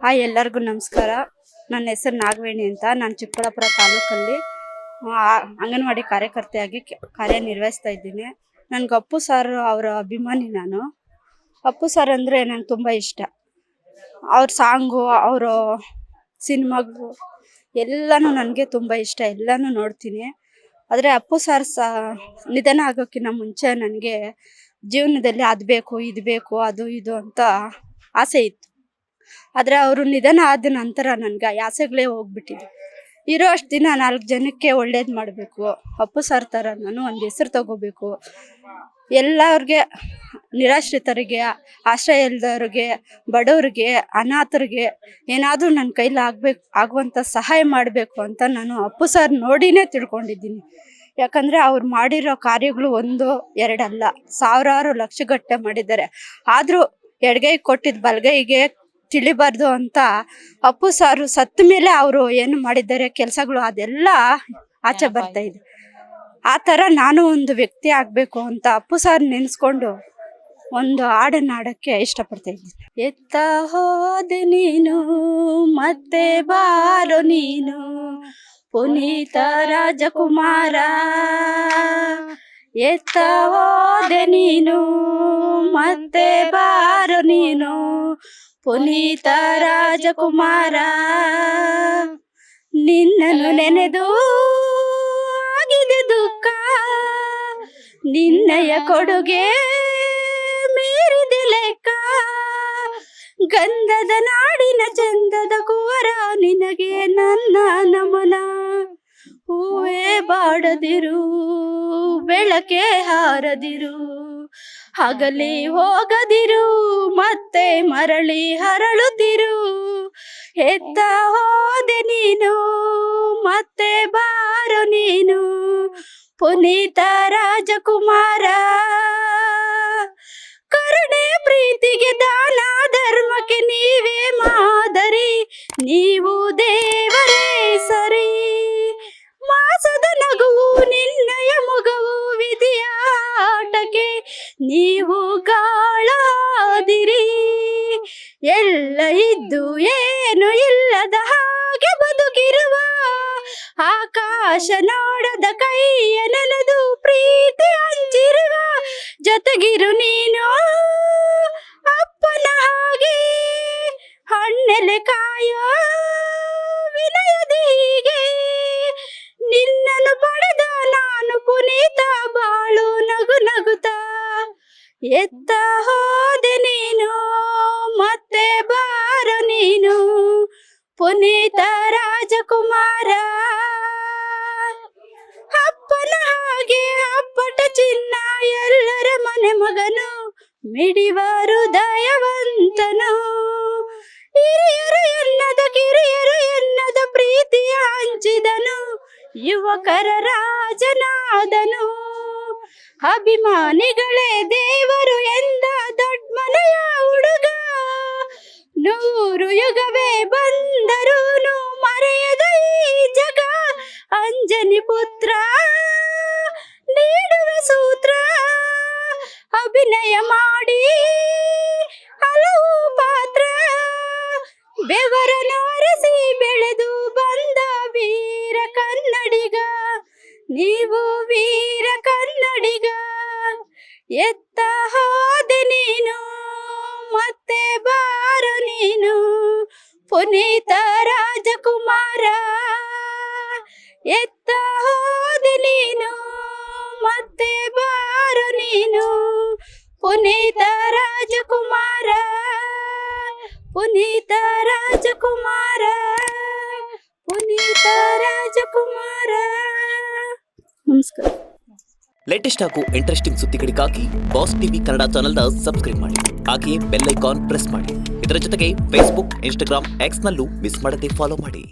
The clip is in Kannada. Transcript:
ಎಲ್ಲರಿಗೂ ನಮಸ್ಕಾರ. ನನ್ನ ಹೆಸರು ನಾಗವೇಣಿ ಅಂತ. ನಾನು ಚಿಕ್ಕಬಳ್ಳಾಪುರ ತಾಲೂಕಲ್ಲಿ ಅಂಗನವಾಡಿ ಕಾರ್ಯಕರ್ತೆಯಾಗಿ ಕಾರ್ಯನಿರ್ವಹಿಸ್ತಾ ಇದ್ದೀನಿ. ನನಗೆ ಅಪ್ಪು ಸರ್ ಅವರ ಅಭಿಮಾನಿ ನಾನು. ಅಪ್ಪು ಸರ್ ಅಂದರೆ ನನಗೆ ತುಂಬ ಇಷ್ಟ. ಅವ್ರ ಸಾಂಗು, ಅವರ ಸಿನಿಮಾಗಳು ಎಲ್ಲನೂ ನನಗೆ ತುಂಬ ಇಷ್ಟ, ಎಲ್ಲನೂ ನೋಡ್ತೀನಿ. ಆದರೆ ಅಪ್ಪು ಸರ್ ನಿಧನ ಆಗೋಕ್ಕಿಂತ ಮುಂಚೆ ನನಗೆ ಜೀವನದಲ್ಲಿ ಅದು ಬೇಕು, ಇದು ಬೇಕು, ಅದು ಇದು ಅಂತ ಆಸೆ ಇತ್ತು. ಆದರೆ ಅವರು ನಿಧನ ಆದ ನಂತರ ನನಗೆ ಆಸೆಗಳೇ ಹೋಗ್ಬಿಟ್ಟಿದೆ. ಇರೋ ಅಷ್ಟು ದಿನ 4 ಜನಕ್ಕೆ ಒಳ್ಳೇದು ಮಾಡಬೇಕು, ಅಪ್ಪು ಸರ್ ಥರ ನಾನು ಒಂದು ಹೆಸರು ತಗೋಬೇಕು, ಎಲ್ಲರಿಗೆ, ನಿರಾಶ್ರಿತರಿಗೆ, ಆಶ್ರಯ ಇಲ್ದವ್ರಿಗೆ, ಬಡವ್ರಿಗೆ, ಅನಾಥರಿಗೆ ಏನಾದರೂ ನನ್ನ ಕೈಲಿ ಆಗುವಂಥ ಸಹಾಯ ಮಾಡಬೇಕು ಅಂತ ನಾನು ಅಪ್ಪು ಸರ್ ನೋಡಿನೇ ತಿಳ್ಕೊಂಡಿದ್ದೀನಿ. ಯಾಕಂದರೆ ಅವ್ರು ಮಾಡಿರೋ ಕಾರ್ಯಗಳು 1, 2 ಅಲ್ಲ, ಸಾವಿರಾರು ಲಕ್ಷಗಟ್ಟಲೆ ಮಾಡಿದ್ದಾರೆ. ಆದರೂ ಎಡಗೈ ಕೊಟ್ಟಿದ್ದು ಬಲಗೈಗೆ ತಿಳಿಬಾರ್ದು ಅಂತ ಅಪ್ಪು ಸಾರು ಸತ್ತ ಮೇಲೆ ಅವರು ಏನು ಮಾಡಿದ್ದಾರೆ ಕೆಲಸಗಳು ಅದೆಲ್ಲ ಆಚೆ ಬರ್ತಾ ಇದೆ. ಆ ಥರ ನಾನು ಒಂದು ವ್ಯಕ್ತಿ ಆಗಬೇಕು ಅಂತ ಅಪ್ಪು ಸಾರ್ ನೆನೆಸ್ಕೊಂಡು ಒಂದು ಹಾಡನ್ನು ಹಾಡೋಕ್ಕೆ ಇಷ್ಟಪಡ್ತಾ ಇದ್ದೀನಿ. ಎತ್ತ ಹೋದೆ ನೀನು ಮತ್ತೆ ಬಾರೋ ನೀನು ಪುನೀತ ರಾಜಕುಮಾರ, ಎತ್ತ ಹೋದೆ ನೀನು ಮತ್ತೆ ಬಾರೋ ನೀನು ಪುನೀತ ರಾಜಕುಮಾರ, ನಿನ್ನನ್ನು ನೆನೆದು ಆಗಿದೆ ದುಃಖ, ನಿನ್ನಯ ಕೊಡುಗೆ ಮೀರಿದೆ ಲೆಕ್ಕ, ಗಂಧದ ನಾಡಿನ ಚಂದದ ಕುವರ ನಿನಗೆ ನನ್ನ ನಮನ, ಹೂವೇ ಬಾಡದಿರು ಬೆಳಕೆ ಹಾರದಿರು, ಹಗಲಿ ಹೋಗದಿರು ಮತ್ತೆ ಮರಳಿ ಹರಳುತ್ತಿರು, ಎತ್ತ ಹೋದೆ ನೀನು ಮತ್ತೆ ಬಾರೋ ನೀನು ಪುನೀತ ರಾಜಕುಮಾರ, ಕರುಣೆ ಪ್ರೀತಿಗೆ ದಾನ ಧರ್ಮಕ್ಕೆ ನೀವೇ ಮಾದರಿ, ನೀವು ದೇವರೇ ಸರಿ, ಮಾಸದ ನಗುವು ನಿನ್ನಯ ಮೊಗವು ವಿಧಿಯ ಆಟಕ್ಕೆ ನೀವು ಗಾಳಾದಿರಿ, ಎಲ್ಲ ಇದ್ದು ಏನು ಇಲ್ಲದ ಹಾಗೆ ಬದುಕಿರುವ, ಆಕಾಶ ನೋಡದ ಕೈಯ ನೆನೆದು ಪ್ರೀತಿ ಹಂಚಿರುವ, ಜೊತೆಗಿರು ನೀನು ಅಪ್ಪನ ಹಾಗೆ ಹಣ್ಣೆಲೆ ಕಾಯೋ ವಿನಯದೀಗೆ, ನಿನ್ನನ್ನು ಪಡೆದ ನಾನು ಪುನೀತ ಬಾಳು ನಗು ನಗುತ್ತಾ, ಎತ್ತ ಹೋದೆ ನೀನು ಮತ್ತೆ ಬಾರೋ ನೀನು ಪುನೀತ ರಾಜಕುಮಾರ, ಅಪ್ಪನ ಹಾಗೆ ಅಪ್ಪಟ ಚಿನ್ನ ಎಲ್ಲರ ಮನೆ ಮಗನು, ಮಿಡಿವ ಹೃದಯವಂತನು, ಹಿರಿಯರು ಎನ್ನದ ಕಿರಿಯರು ಎನ್ನದ ಪ್ರೀತಿಯ ಹಂಚಿದನು, ಯುವಕರ ರಾಜನಾದನು, ಅಭಿಮಾನಿಗಳೇ ದೇವರು ಎಂದ ದೊಡ್ಡ ಮನೆಯ ಹುಡುಗ, 100 ಯುಗವೇ ಬಂದರೂನು ಮರೆಯದ ಈ ಜಗ, ಅಂಜನಿ ಪುತ್ರ ನೀಡುವ ಸೂತ್ರ, ಅಭಿನಯ ಮಾಡಿ ಹಲವು ಪಾತ್ರ, ಬೆವರನ್ನು ಅರಸಿ ಬೆಳೆದು ಬಂದ ವೀರ ಕನ್ನಡಿಗ, ನೀವು ವೀರ ಕನ್ನಡಿಗ, ಎತ್ತ ಹೋದೆ ನೀನು ಮತ್ತೆ ಬಾರೋ ನೀನು ಪುನೀತ ರಾಜಕುಮಾರ, ಎತ್ತ ಹೋದೆ ನೀನು ಮತ್ತೆ ಬಾರೋ ನೀನು ಪುನೀತ ರಾಜಕುಮಾರ, ಪುನೀತ ರಾಜಕುಮಾರ, ಪುನೀತ ರಾಜಕುಮಾರ. ನಮಸ್ಕಾರ. ಲೇಟೆಸ್ಟ್ ಹಾಗೂ ಇಂಟ್ರೆಸ್ಟಿಂಗ್ ಸುದ್ದಿಗಳಿಗಾಗಿ ಬಾಸ್ ಟಿವಿ ಕನ್ನಡ ಚಾನೆಲ್ನ ಸಬ್ಸ್ಕ್ರೈಬ್ ಮಾಡಿ, ಹಾಗೆಯೇ ಬೆಲ್ ಐಕಾನ್ ಪ್ರೆಸ್ ಮಾಡಿ. ಇದರ ಜೊತೆಗೆ ಫೇಸ್ಬುಕ್, ಇನ್ಸ್ಟಾಗ್ರಾಮ್, ಎಕ್ಸ್ ನಲ್ಲೂ ಮಿಸ್ ಮಾಡದೆ ಫಾಲೋ ಮಾಡಿ.